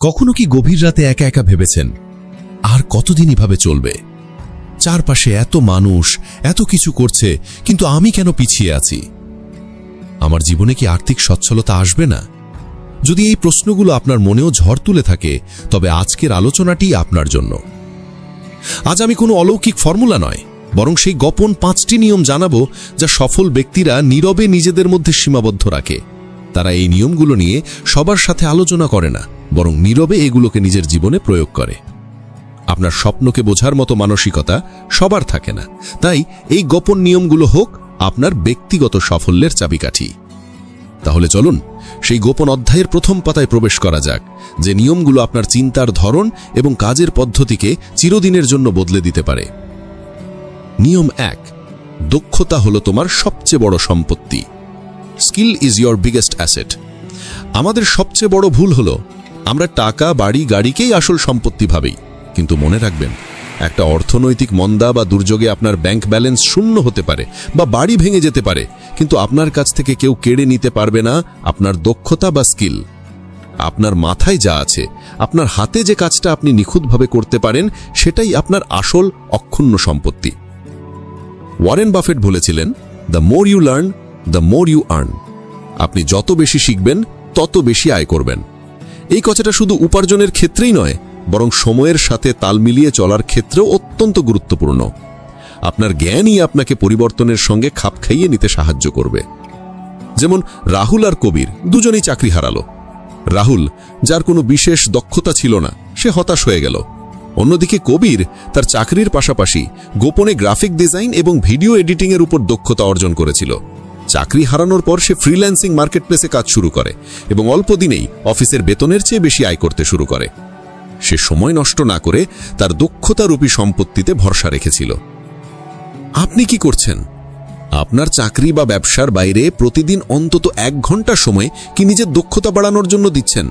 কখনো কি গভীর রাতে একা একা ভেবেছেন আর কতদিন এভাবে চলবে? চারপাশে এত মানুষ এত কিছু করছে, কিন্তু আমি কেন পিছিয়ে আছি? আমার জীবনে কি আর্থিক সচ্ছলতা আসবে না? যদি এই প্রশ্নগুলো আপনার মনেও ঝড় তুলে থাকে, তবে আজকের আলোচনাটি আপনার জন্য। আজ আমি কোনো অলৌকিক ফর্মুলা নয়, বরং সেই গোপন 5টি নিয়ম জানাবো যা সফল ব্যক্তিরা নীরবে নিজেদের মধ্যে সীমাবদ্ধ রাখে। তারা এই নিয়মগুলো নিয়ে সবার সাথে আলোচনা করে না, বরং নীরবে এগুলোকে নিজের জীবনে প্রয়োগ করে। আপনার স্বপ্নকে বোঝার মতো মানসিকতা সবার থাকে না, তাই এই গোপন নিয়মগুলো হোক আপনার ব্যক্তিগত সাফল্যের চাবিকাঠি। তাহলে চলুন সেই গোপন অধ্যায়ের প্রথম পাতায় প্রবেশ করা যাক, যে নিয়মগুলো আপনার চিন্তার ধরন এবং কাজের পদ্ধতিকে চিরদিনের জন্য বদলে দিতে পারে। নিয়ম 1, দক্ষতা হলো তোমার সবচেয়ে বড় সম্পত্তি। Skill is your biggest asset. আমাদের সবচেয়ে বড় ভুল হলো আমরা টাকা, বাড়ি, গাড়িকেই আসল সম্পত্তি ভাবি। কিন্তু মনে রাখবেন, একটা অর্থনৈতিক মন্দা বা দুর্যোগে আপনার ব্যাংক ব্যালেন্স শূন্য হতে পারে বা বাড়ি ভেঙে যেতে পারে, কিন্তু আপনার কাছ থেকে কেউ কেড়ে নিতে পারবে না আপনার দক্ষতা বা স্কিল। আপনার মাথায় যা আছে, আপনার হাতে যে কাজটা আপনি নিখুঁতভাবে করতে পারেন, সেটাই আপনার আসল অক্ষুণ্ণ সম্পত্তি। ওয়ারেন বাফেট বলেছিলেন, the more you learn, the more you earn. আপনি যত বেশি শিখবেন তত বেশি আয় করবেন। এই কথাটা শুধু উপার্জনের ক্ষেত্রেই নয়, বরং সময়ের সাথে তাল মিলিয়ে চলার ক্ষেত্রেও অত্যন্ত গুরুত্বপূর্ণ। আপনার জ্ঞানই আপনাকে পরিবর্তনের সঙ্গে খাপ খাইয়ে নিতে সাহায্য করবে। যেমন রাহুল আর কবির দুজনেই চাকরি হারালো। রাহুল, যার কোনো বিশেষ দক্ষতা ছিল না, সে হতাশ হয়ে গেল। অন্যদিকে কবির তার চাকরির পাশাপাশি গোপনে গ্রাফিক ডিজাইন এবং ভিডিও এডিটিংয়ের উপর দক্ষতা অর্জন করেছিল। চাকরি হারানোর পর সে ফ্রিল্যান্সিং মার্কেটপ্লেসে কাজ শুরু করে এবং অল্প দিনেই অফিসের বেতনের চেয়ে বেশি আয় করতে শুরু করে। সে সময় নষ্ট না করে তার দক্ষতারূপী সম্পত্তিতে ভরসা রেখেছিল। আপনি কি করছেন? আপনার চাকরি বা ব্যবসার বাইরে প্রতিদিন অন্তত 1 ঘন্টা সময় কি নিজের দক্ষতা বাড়ানোর জন্য দিচ্ছেন?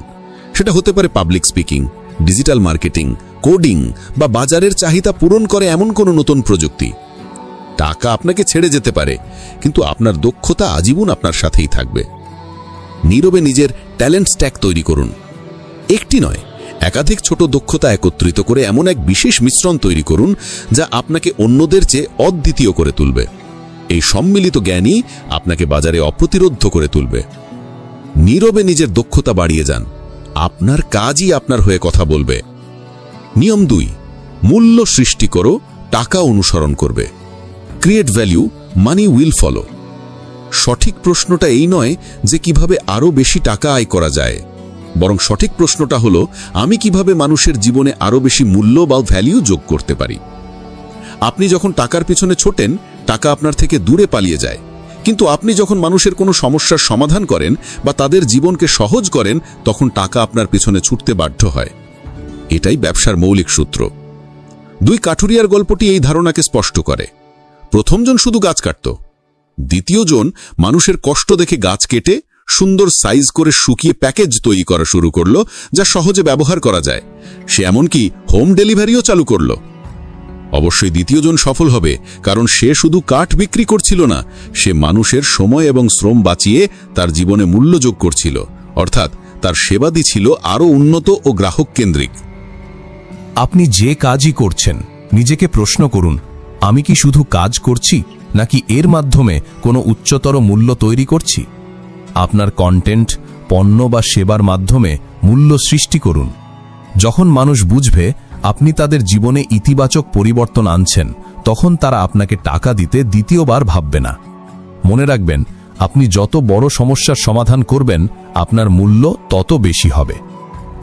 সেটা হতে পারে public speaking, digital marketing, coding বা বাজারের চাহিদা পূরণ করে এমন কোনো নতুন প্রযুক্তি। টাকা আপনাকে ছেড়ে যেতে পারে, কিন্তু আপনার দক্ষতা আজীবন আপনার সাথেই থাকবে। নীরবে নিজের ট্যালেন্ট স্ট্যাক তৈরি করুন। একটি নয়, একাধিক ছোট দক্ষতা একত্রিত করে এমন এক বিশেষ মিশ্রণ তৈরি করুন যা আপনাকে অন্যদের চেয়ে অদ্বিতীয় করে তুলবে। এই সম্মিলিত জ্ঞানই আপনাকে বাজারে অপ্রতিরোধ্য করে তুলবে। নীরবে নিজের দক্ষতা বাড়িয়ে যান, আপনার কাজই আপনার হয়ে কথা বলবে। নিয়ম 2, মূল্য সৃষ্টি করো, টাকা অনুসরণ করবে। Create value, money will follow. সঠিক প্রশ্নটা এই নয় যে কিভাবে আরো বেশি টাকা আয় করা যায়, বরং সঠিক প্রশ্নটা হলো, আমি কিভাবে মানুষের জীবনে আরো বেশি মূল্য বা ভ্যালু যোগ করতে পারি। আপনি যখন টাকার পিছনে ছোটেন, টাকা আপনার থেকে দূরে পালিয়ে যায়। কিন্তু আপনি যখন মানুষের কোনো সমস্যার সমাধান করেন বা তাদের জীবনকে সহজ করেন, তখন টাকা আপনার পিছনে ছুটতে বাধ্য হয়। এটাই ব্যবসার মৌলিক সূত্র। 2 কাঠুরিয়ার গল্পটি এই ধারণাকে স্পষ্ট করে। প্রথমজন শুধু গাছ কাটত, দ্বিতীয়জন মানুষের কষ্ট দেখে গাছ কেটে সুন্দর সাইজ করে শুকিয়ে প্যাকেজ তৈরি করা শুরু করলো, যা সহজে ব্যবহার করা যায়। সে এমনকি হোম ডেলিভারিও চালু করলো। অবশ্যই দ্বিতীয়জন সফল হবে, কারণ সে শুধু কাঠ বিক্রি করছিল না, সে মানুষের সময় এবং শ্রম বাঁচিয়ে তার জীবনে মূল্য যোগ করছিল, অর্থাৎ তার সেবাদি ছিল আরও উন্নত ও গ্রাহক কেন্দ্রিক। আপনি যে কাজই করছেন, নিজেকে প্রশ্ন করুন, আমি কি শুধু কাজ করছি, নাকি এর মাধ্যমে কোনো উচ্চতর মূল্য তৈরি করছি? আপনার কন্টেন্ট, পণ্য বা সেবার মাধ্যমে মূল্য সৃষ্টি করুন। যখন মানুষ বুঝবে আপনি তাদের জীবনে ইতিবাচক পরিবর্তন আনছেন, তখন তারা আপনাকে টাকা দিতে দ্বিতীয়বার ভাববে না। মনে রাখবেন, আপনি যত বড় সমস্যার সমাধান করবেন, আপনার মূল্য তত বেশি হবে।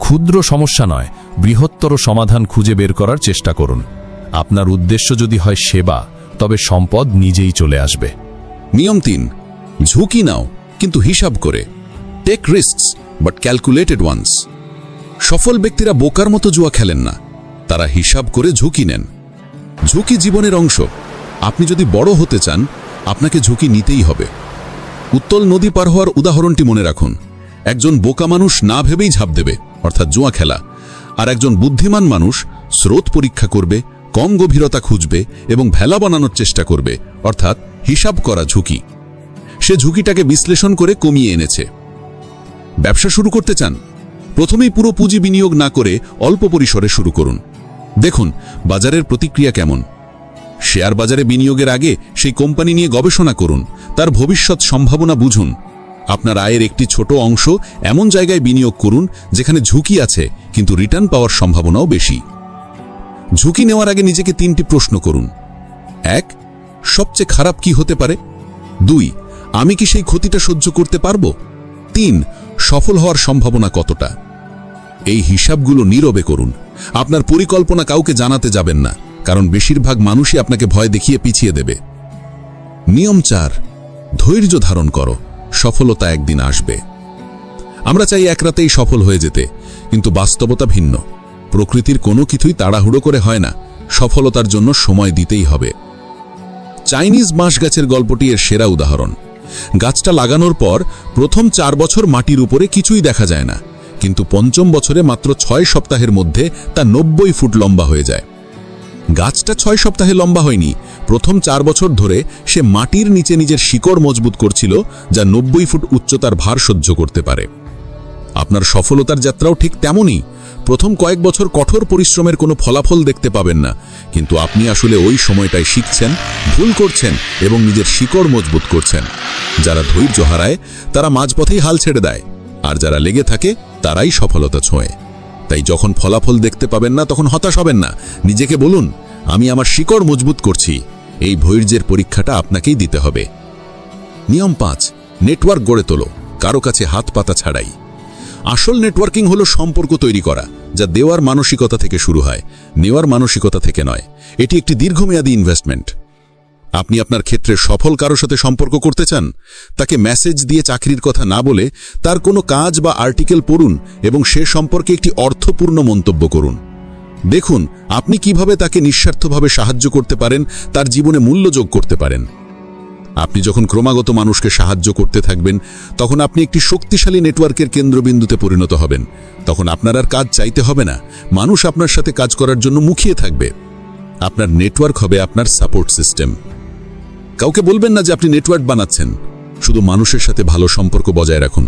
ক্ষুদ্র সমস্যা নয়, বৃহত্তর সমাধান খুঁজে বের করার চেষ্টা করুন। আপনার উদ্দেশ্য যদি হয় সেবা, তবে সম্পদ নিজেই চলে আসবে। নিয়ম 3, ঝুঁকি নাও, কিন্তু হিসাব করে। Take risks but calculated ones. সফল ব্যক্তিরা বোকার মতো জুয়া খেলেন না, তারা হিসাব করে ঝুঁকি নেন। ঝুঁকি জীবনের অংশ। আপনি যদি বড় হতে চান, আপনাকে ঝুঁকি নিতেই হবে। উত্তল নদী পার হওয়ার উদাহরণটি মনে রাখুন। একজন বোকা মানুষ না ভেবেই ঝাঁপ দেবে, অর্থাৎ জুয়া খেলা। আর একজন বুদ্ধিমান মানুষ স্রোত পরীক্ষা করবে, কম গভীরতা খুঁজবে এবং ভেলা বানানোর চেষ্টা করবে, অর্থাৎ হিসাব করা ঝুঁকি। সে ঝুঁকিটাকে বিশ্লেষণ করে কমিয়ে এনেছে। ব্যবসা শুরু করতে চান? প্রথমেই পুরো পুঁজি বিনিয়োগ না করে অল্প পরিসরে শুরু করুন। দেখুন বাজারের প্রতিক্রিয়া কেমন। শেয়ার বাজারে বিনিয়োগের আগে সেই কোম্পানি নিয়ে গবেষণা করুন, তার ভবিষ্যৎ সম্ভাবনা বুঝুন। আপনার আয়ের একটি ছোট অংশ এমন জায়গায় বিনিয়োগ করুন যেখানে ঝুঁকি আছে কিন্তু রিটার্ন পাওয়ার সম্ভাবনাও বেশি। ঝুঁকি নেওয়ার আগে নিজেকে 3টি প্রশ্ন করুন। 1. সবচেয়ে খারাপ কি হতে পারে? 2. আমি কি সেই ক্ষতিটা সহ্য করতে পারবো? 3. সফল হওয়ার সম্ভাবনা কতটা? এই হিসাবগুলো নীরবে করুন। আপনার পরিকল্পনা কাউকে জানাতে যাবেন না, কারণ বেশিরভাগ মানুষই আপনাকে ভয় দেখিয়ে পিছিয়ে দেবে। নিয়ম 4. ধৈর্য ধারণ করো, সফলতা একদিন আসবে। আমরা চাই এক রাতেই সফল হয়ে যেতে, কিন্তু বাস্তবতা ভিন্ন। প্রকৃতির কোনো কিছুই তাড়াহুড়ো করে হয় না, সফলতার জন্য সময় দিতেই হবে। চাইনিজ বাঁশ গাছের গল্পটি এর সেরা উদাহরণ। গাছটা লাগানোর পর প্রথম 4 বছর মাটির উপরে কিছুই দেখা যায় না, কিন্তু 5ম বছরে মাত্র 6 সপ্তাহের মধ্যে তা 90 ফুট লম্বা হয়ে যায়। গাছটা 6 সপ্তাহে লম্বা হয়নি, প্রথম 4 বছর ধরে সে মাটির নিচে নিজের শিকড় মজবুত করছিল, যা 90 ফুট উচ্চতার ভার সহ্য করতে পারে। আপনার সফলতার যাত্রাও ঠিক তেমনই। প্রথম কয়েক বছর কঠোর পরিশ্রমের কোনো ফলাফল দেখতে পাবেন না, কিন্তু আপনি আসলে ওই সময়টায় শিখছেন, ভুল করছেন এবং নিজের শিকড় মজবুত করছেন। যারা ধৈর্য হারায় তারা মাঝপথেই হাল ছেড়ে দেয়, আর যারা লেগে থাকে তারাই সফলতা ছোঁয়। তাই যখন ফলাফল দেখতে পাবেন না তখন হতাশ হবেন না। নিজেকে বলুন, আমি আমার শিকড় মজবুত করছি। এই ধৈর্যের পরীক্ষাটা আপনাকেই দিতে হবে। নিয়ম 5. নেটওয়ার্ক গড়ে তোলো, কারো কাছে হাত পাতা ছাড়াই। আসল নেটওয়ার্কিং হলো সম্পর্ক তৈরি করা, যা দেওয়ার মানসিকতা থেকে শুরু হয়, নেওয়ার মানসিকতা থেকে নয়। এটি একটি দীর্ঘমেয়াদী ইনভেস্টমেন্ট। আপনি আপনার ক্ষেত্রে সফল কারোর সাথে সম্পর্ক করতে চান? তাকে মেসেজ দিয়ে চাকরির কথা না বলে তার কোনো কাজ বা আর্টিকেল পড়ুন এবং সে সম্পর্কে একটি অর্থপূর্ণ মন্তব্য করুন। দেখুন আপনি কিভাবে তাকে নিঃস্বার্থভাবে সাহায্য করতে পারেন, তার জীবনে মূল্য যোগ করতে পারেন। আপনি যখন ক্রমাগত মানুষকে সাহায্য করতে থাকবেন, তখন আপনি একটি শক্তিশালী নেটওয়ার্কের কেন্দ্রবিন্দুতে পরিণত হবেন। তখন আপনার আর কাজ চাইতে হবে না, মানুষ আপনার সাথে কাজ করার জন্য মুখিয়ে থাকবে। আপনার নেটওয়ার্ক হবে আপনার সাপোর্ট সিস্টেম। কাউকে বলবেন না যে আপনি নেটওয়ার্ক বানাচ্ছেন, শুধু মানুষের সাথে ভালো সম্পর্ক বজায় রাখুন,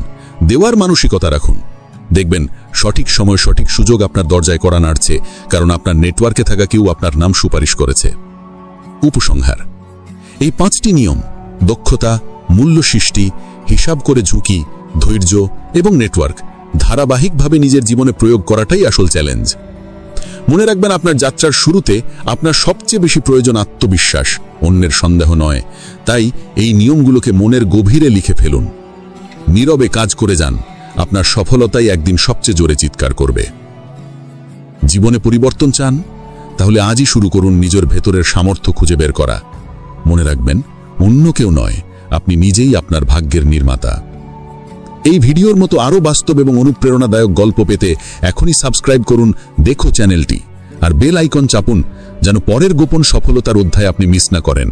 দেওয়ার মানসিকতা রাখুন। দেখবেন সঠিক সময় সঠিক সুযোগ আপনার দরজায় কড়া নাড়ছে, কারণ আপনার নেটওয়ার্কে থাকা কেউ আপনার নাম সুপারিশ করেছে। উপসংহার: এই 5টি নিয়ম, দক্ষতা, মূল্য সৃষ্টি, হিসাব করে ঝুঁকি, ধৈর্য এবং নেটওয়ার্ক, ধারাবাহিকভাবে নিজের জীবনে প্রয়োগ করাটাই আসল চ্যালেঞ্জ। মনে রাখবেন, আপনার যাত্রার শুরুতে আপনার সবচেয়ে বেশি প্রয়োজন আত্মবিশ্বাস, অন্যের সন্দেহ নয়। তাই এই নিয়মগুলোকে মনের গভীরে লিখে ফেলুন। নীরবে কাজ করে যান, আপনার সফলতাই একদিন সবচেয়ে জোরে চিৎকার করবে। জীবনে পরিবর্তন চান? তাহলে আজই শুরু করুন নিজের ভেতরের সামর্থ্য খুঁজে বের করা। মনে রাখবেন, অন্য কেউ নয়, আপনি নিজেই আপনার ভাগ্যের নির্মাতা। এই ভিডিওর মতো আরও বাস্তব এবং অনুপ্রেরণাদায়ক গল্প পেতে এখনই সাবস্ক্রাইব করুন দেখো চ্যানেলটি, আর বেল আইকন চাপুন যেন পরের গোপন সফলতার অধ্যায় আপনি মিস না করেন।